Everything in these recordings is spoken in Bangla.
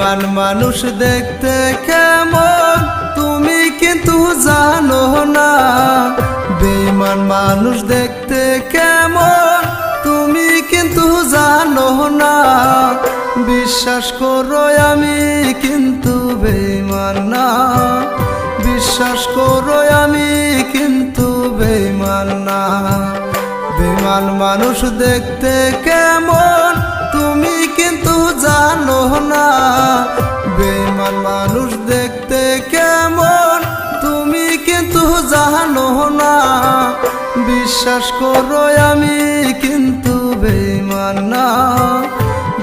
বেঈমান মানুষ দেখতে কেমন তুমি কিন্তু জানো না। বেঈমান মানুষ দেখতে কেমন তুমি কিন্তু জানো না। বিশ্বাস করো আমি কিন্তু বেঈমান না। বিশ্বাস করো আমি কিন্তু বেঈমান না। বেঈমান মানুষ দেখতে কেমন তুমি কিন্তু জানো না। বেঈমান মানুষ দেখতে কেমন তুমি কিন্তু জানো না। বিশ্বাস করো আমি কিন্তু বেঈমান না।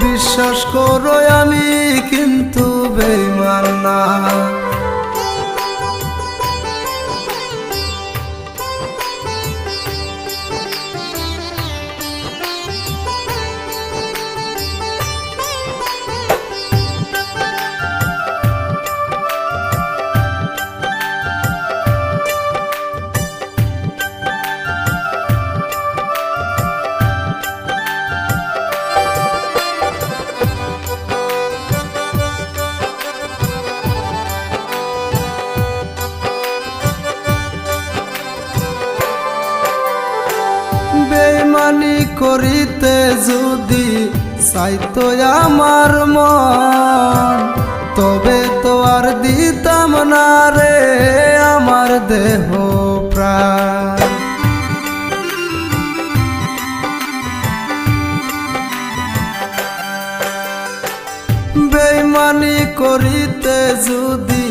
বিশ্বাস করো আমি কিন্তু বেঈমান না। বেঈমানি করিতে যদি চাইতো আমার মন, তবে তো আর দিতাম না রে আমার দেহ প্রাণ। বেঈমানি করিতে যদি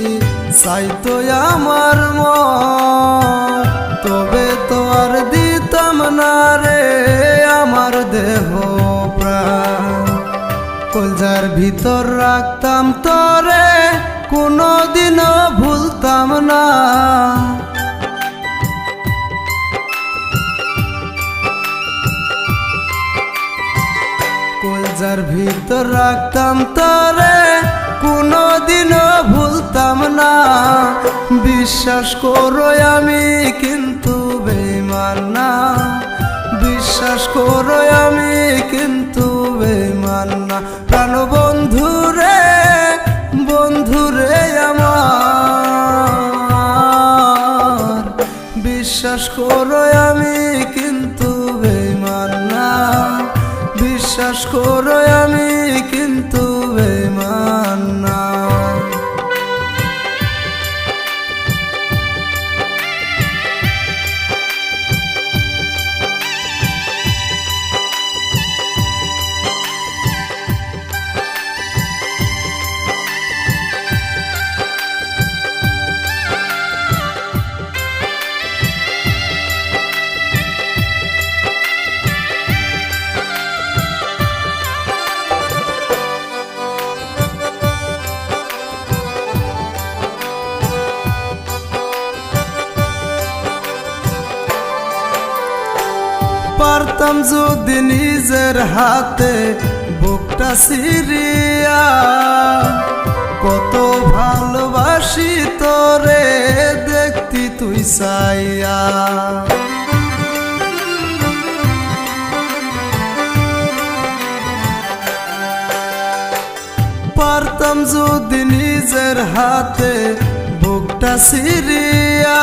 চাইতো আমার মন, তবে তো আর দিতাম না রে আমার দেহ প্রাণ। কলজার ভিতর রাখতাম তরে কোনোদিনও ভুলতাম না। কলজার ভিতর রাখতাম তরে কোনোদিনও ভুলতাম না। বিশ্বাস করো আমি কিন্তু বেঈমান না। বিশ্বাস করো আমি কিন্তু বেঈমান না। প্রাণ বন্ধু রে আমার, বিশ্বাস করো আমি কিন্তু বেঈমান না। বিশ্বাস করো আমি কিন্তু বেঈমান না। পারতাম যদি নিজের হাতে বুকটা ছিঁড়িয়া, কত ভালোবাসি তোরে দেখতি তুই চাইয়া। পারতাম যদি নিজের হাতে বুকটা ছিঁড়িয়া,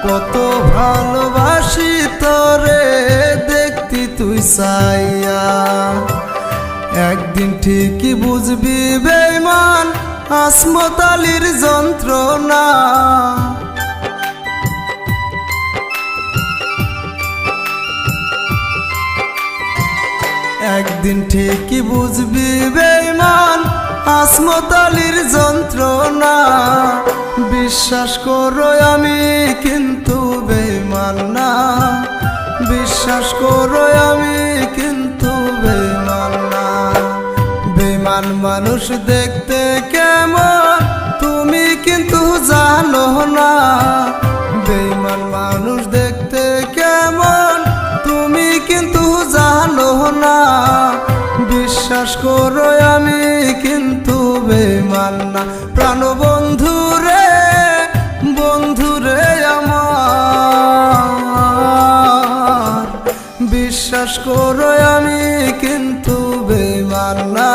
কত ভালোবাসি তোরে দেখতি তুই চাইয়া। একদিন ঠিকই বুঝবি বেঈমান আসমত আলীর যন্ত্রণা। একদিন ঠিকই বুঝবি বেঈমান আসমত আলীর যন্ত্রণা। বিশ্বাস করো আমি কিন্তু বেঈমান না। বিশ্বাস করো আমি কিন্তু বেঈমান না। বেঈমান মানুষ দেখতে কেমন তুমি কিন্তু জানো না। বেঈমান মানুষ দেখতে কেমন তুমি কিন্তু জানো না। বিশ্বাস করো আমি কিন্তু বেঈমান না। প্রাণ বন্ধু রে আমার, বিশ্বাস করো আমি কিন্তু বেঈমান না।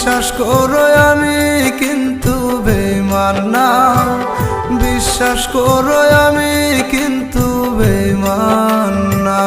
বিশ্বাস করো আমি কিন্তু বেঈমান না, বিশ্বাস করো আমি কিন্তু বেঈমান না।